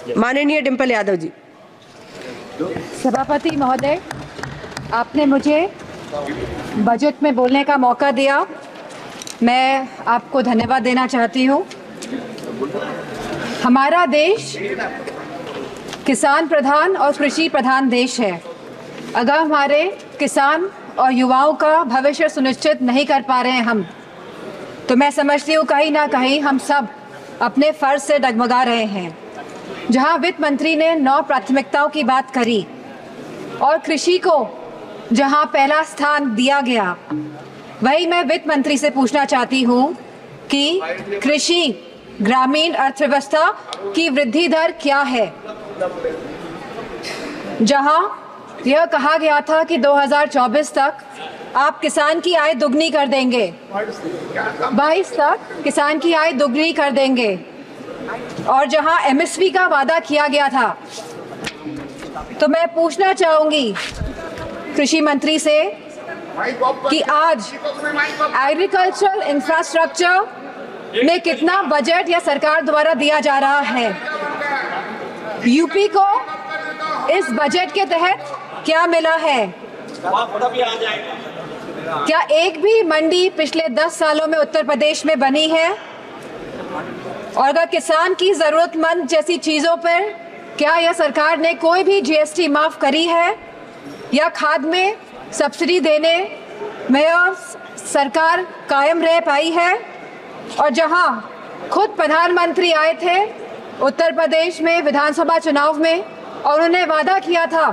माननीय डिम्पल यादव जी। सभापति महोदय, आपने मुझे बजट में बोलने का मौका दिया, मैं आपको धन्यवाद देना चाहती हूँ। हमारा देश किसान प्रधान और कृषि प्रधान देश है। अगर हमारे किसान और युवाओं का भविष्य सुनिश्चित नहीं कर पा रहे हैं हम, तो मैं समझती हूँ कहीं ना कहीं हम सब अपने फर्ज से डगमगा रहे हैं। जहाँ वित्त मंत्री ने 9 प्राथमिकताओं की बात करी और कृषि को जहाँ पहला स्थान दिया गया, वही मैं वित्त मंत्री से पूछना चाहती हूँ कि कृषि ग्रामीण अर्थव्यवस्था की वृद्धि दर क्या है। जहाँ यह कहा गया था कि 2024 तक आप किसान की आय दुगनी कर देंगे, 22 तक किसान की आय दुगनी कर देंगे, और जहां एमएसपी का वादा किया गया था, तो मैं पूछना चाहूंगी कृषि मंत्री से कि आज एग्रीकल्चरल इंफ्रास्ट्रक्चर में कितना बजट या सरकार द्वारा दिया जा रहा है। यूपी को इस बजट के तहत क्या मिला है? क्या एक भी मंडी पिछले 10 सालों में उत्तर प्रदेश में बनी है? और अगर किसान की जरूरतमंद जैसी चीजों पर क्या यह सरकार ने कोई भी जीएसटी माफ करी है, या खाद में सब्सिडी देने में सरकार कायम रह पाई है? और जहां खुद प्रधानमंत्री आए थे उत्तर प्रदेश में विधानसभा चुनाव में, और उन्होंने वादा किया था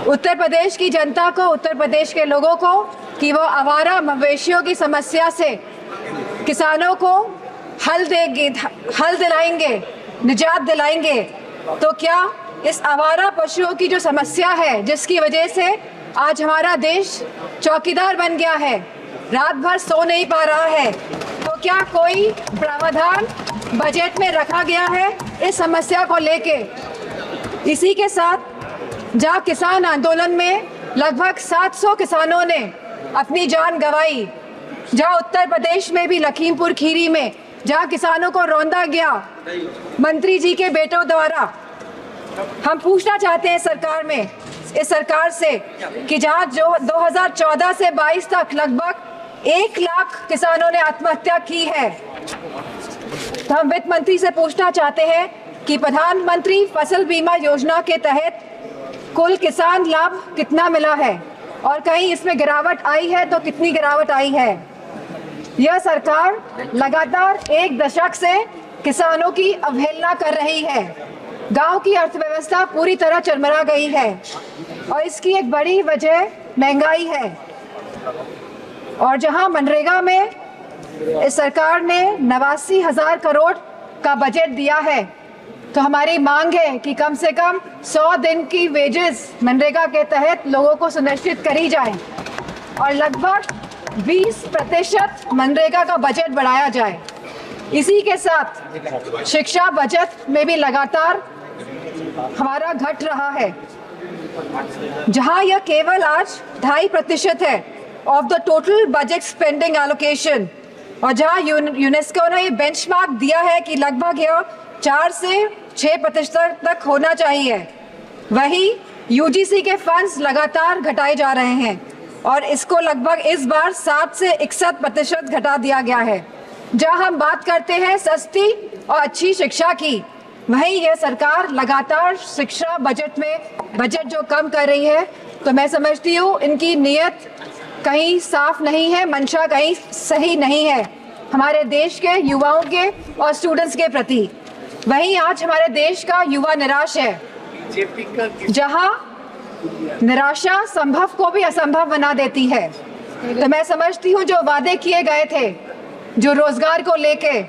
उत्तर प्रदेश की जनता को, उत्तर प्रदेश के लोगों को, कि वो आवारा मवेशियों की समस्या से किसानों को हल दिलाएंगे, निजात दिलाएंगे। तो क्या इस आवारा पशुओं की जो समस्या है, जिसकी वजह से आज हमारा देश चौकीदार बन गया है, रात भर सो नहीं पा रहा है, तो क्या कोई प्रावधान बजट में रखा गया है इस समस्या को लेके? इसी के साथ जहाँ किसान आंदोलन में लगभग 700 किसानों ने अपनी जान गंवाई, जहाँ उत्तर प्रदेश में भी लखीमपुर खीरी में जहाँ किसानों को रौंदा गया मंत्री जी के बेटों द्वारा, हम पूछना चाहते हैं इस सरकार से कि जहाँ जो 2014 से 22 तक लगभग 1 लाख किसानों ने आत्महत्या की है, तो हम वित्त मंत्री से पूछना चाहते हैं कि प्रधानमंत्री फसल बीमा योजना के तहत कुल किसान लाभ कितना मिला है, और कहीं इसमें गिरावट आई है तो कितनी गिरावट आई है। यह सरकार लगातार 1 दशक से किसानों की अवहेलना कर रही है। गांव की अर्थव्यवस्था पूरी तरह चरमरा गई है, और इसकी एक बड़ी वजह महंगाई है। और जहां मनरेगा में इस सरकार ने 89,000 करोड़ का बजट दिया है, तो हमारी मांग है कि कम से कम 100 दिन की वेजेस मनरेगा के तहत लोगों को सुनिश्चित करी जाए, और लगभग 20% मनरेगा का बजट बढ़ाया जाए। इसी के साथ शिक्षा बजट में भी लगातार हमारा घट रहा है, जहां यह केवल आज 2.5% है of the total budget spending allocation, और जहां यूनेस्को ने बेंचमार्क दिया है कि लगभग यह 4 से 6% तक होना चाहिए, वही यूजीसी के फंड्स लगातार घटाए जा रहे हैं, और इसको लगभग इस बार 7 से 61% घटा दिया गया है। जहां हम बात करते हैं सस्ती और अच्छी शिक्षा की, वहीं यह सरकार लगातार शिक्षा बजट जो कम कर रही है, तो मैं समझती हूँ इनकी नीयत कहीं साफ नहीं है, मंशा कहीं सही नहीं है हमारे देश के युवाओं के और स्टूडेंट्स के प्रति। वहीं आज हमारे देश का युवा निराश है, जहां निराशा संभव को भी असंभव बना देती है। तो मैं समझती हूँ जो वादे किए गए थे, जो रोजगार को लेके,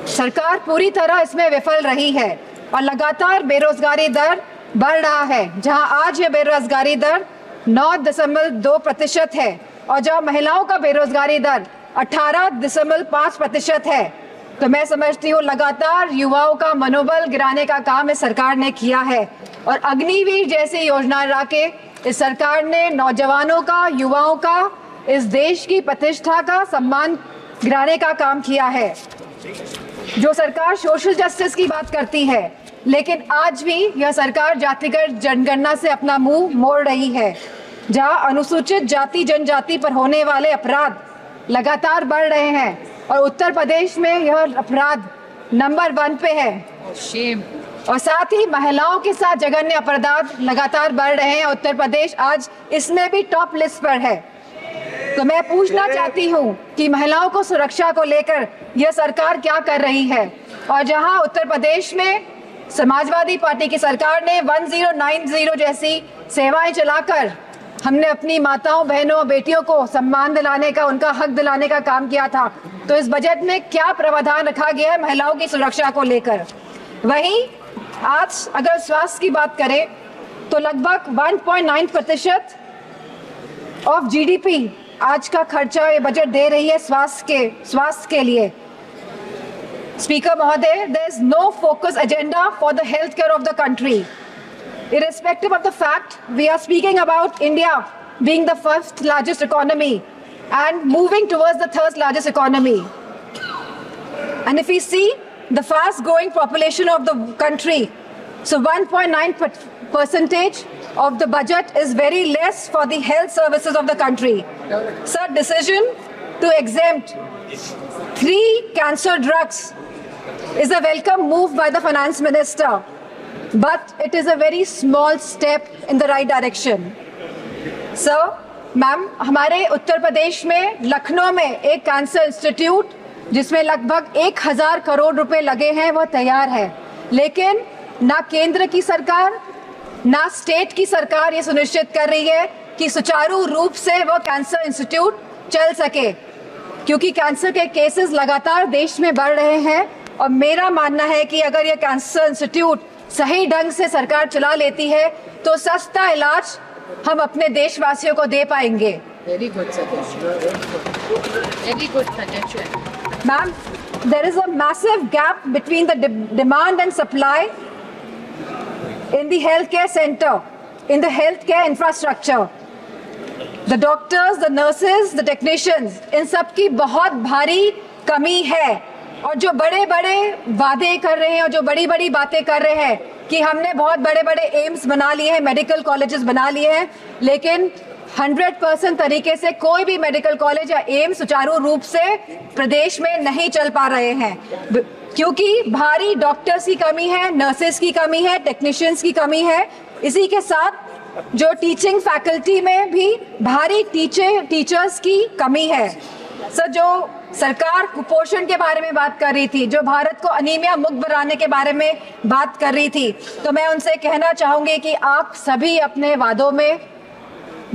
सरकार पूरी तरह इसमें विफल रही है, और लगातार बेरोजगारी दर बढ़ रहा है। जहां आज ये बेरोजगारी दर 9.2% है, और जहां महिलाओं का बेरोजगारी दर 18.5% है। तो मैं समझती हूँ लगातार युवाओं का मनोबल गिराने का काम इस सरकार ने किया है, और अग्निवीर जैसी योजना ला के इस सरकार ने नौजवानों का, युवाओं का, इस देश की प्रतिष्ठा का, सम्मान गिराने का काम किया है। जो सरकार सोशल जस्टिस की बात करती है, लेकिन आज भी यह सरकार जातिगत जनगणना से अपना मुंह मोड़ रही है, जहां अनुसूचित जाति जनजाति पर होने वाले अपराध लगातार बढ़ रहे हैं और उत्तर प्रदेश में यह अपराध नंबर 1 पे है। और साथ ही महिलाओं के साथ जघन्य अपराध लगातार बढ़ रहे हैं। उत्तर प्रदेश आज इसमें भी टॉप लिस्ट पर है। तो मैं पूछना चाहती हूँ कि महिलाओं को सुरक्षा को लेकर यह सरकार क्या कर रही है। और जहां उत्तर प्रदेश में समाजवादी पार्टी की सरकार ने 1090 जैसी सेवाएं चलाकर हमने अपनी माताओं, बहनों, बेटियों को सम्मान दिलाने का, उनका हक दिलाने का काम किया था, तो इस बजट में क्या प्रावधान रखा गया है महिलाओं की सुरक्षा को लेकर। वहीं आज अगर स्वास्थ्य की बात करें तो लगभग 1.9% ऑफ जीडीपी आज का खर्चा ये बजट दे रही है स्वास्थ्य के लिए। स्पीकर महोदय, there is no focus agenda for the healthcare of the country. Irrespective of the fact we are speaking about India being the first largest economy and moving towards the third largest economy. And if we see the fast growing population of the country, so 1.9% of the budget is very less for the health services of the country. Sir, decision to exempt 3 cancer drugs is a welcome move by the finance minister, but it is a very small step in the right direction. Sir, ma'am, हमारे उत्तर प्रदेश में लखनऊ में एक cancer institute जिसमें लगभग 1000 करोड़ रुपए लगे हैं वो तैयार है, लेकिन ना केंद्र की सरकार ना स्टेट की सरकार ये सुनिश्चित कर रही है कि सुचारू रूप से वो कैंसर इंस्टीट्यूट चल सके, क्योंकि कैंसर के केसेस लगातार देश में बढ़ रहे हैं। और मेरा मानना है कि अगर ये कैंसर इंस्टीट्यूट सही ढंग से सरकार चला लेती है तो सस्ता इलाज हम अपने देशवासियों को दे पाएंगे। Very good suggestion. Very good suggestion. Ma'am, there is a massive gap between the demand and supply in the healthcare center, in the healthcare infrastructure. The doctors, the nurses, the technicians, इन सब की बहुत भारी कमी है। और जो बड़े बड़े वादे कर रहे हैं और जो बड़ी बड़ी बातें कर रहे हैं कि हमने बहुत बड़े बड़े एम्स बना लिए हैं, मेडिकल कॉलेजेस बना लिए हैं, लेकिन 100% तरीके से कोई भी मेडिकल कॉलेज या एम्स सुचारू रूप से प्रदेश में नहीं चल पा रहे हैं, क्योंकि भारी डॉक्टर्स की कमी है, नर्सेस की कमी है, टेक्नीशियंस की कमी है। इसी के साथ जो टीचिंग फैकल्टी में भी भारी टीचर्स की कमी है। सर, जो सरकार कुपोषण के बारे में बात कर रही थी, जो भारत को अनीमिया मुक्त बनाने के बारे में बात कर रही थी, तो मैं उनसे कहना चाहूंगी कि आप सभी अपने वादों में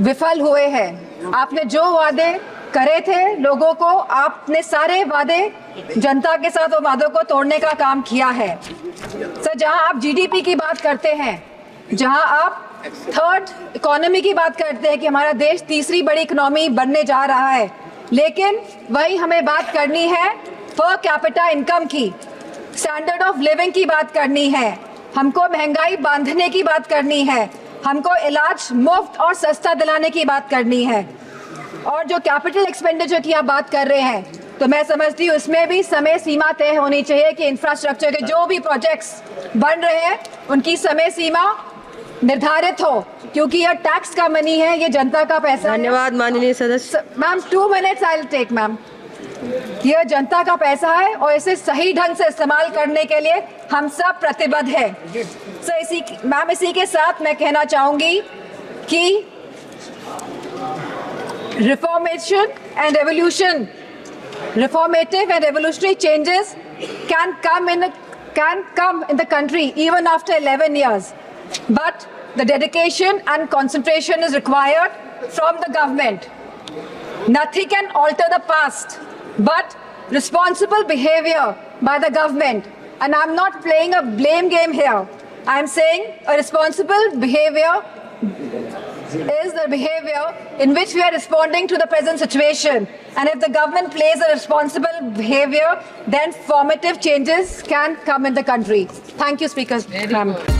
विफल हुए हैं। आपने जो वादे करे थे लोगों को, आपने सारे वादे जनता के साथ वो वादों को तोड़ने का काम किया है। सर, जहां आप जीडीपी की बात करते हैं, जहां आप थर्ड इकोनॉमी की बात करते हैं कि हमारा देश तीसरी बड़ी इकोनॉमी बनने जा रहा है, लेकिन वही हमें बात करनी है पर कैपिटा इनकम की, स्टैंडर्ड ऑफ लिविंग की बात करनी है, हमको महंगाई बांधने की बात करनी है, हमको इलाज मुफ्त और सस्ता दिलाने की बात करनी है। और जो कैपिटल एक्सपेंडिचर की आप बात कर रहे हैं, तो मैं समझती हूँ इसमें भी समय सीमा तय होनी चाहिए कि इंफ्रास्ट्रक्चर के जो भी प्रोजेक्ट्स बन रहे हैं उनकी समय सीमा निर्धारित हो, क्योंकि यह टैक्स का मनी है, ये जनता का पैसा है। धन्यवाद माननीय सदस्य। Ma'am, 2 minutes I will take ma'am. यह जनता का पैसा है और इसे सही ढंग से इस्तेमाल करने के लिए हम सब प्रतिबद्ध हैं। सर, इसी के साथ मैं कहना चाहूंगी कि reformative and revolutionary changes can come in the country even after 11 years, but the dedication and concentration is required from the government. Nothing can alter the past but responsible behavior by the government, and I'm not playing a blame game here. I'm saying a responsible behavior is the behavior in which we are responding to the present situation, and if the government plays a responsible behavior, then formative changes can come in the country. Thank you, Speaker. Very good.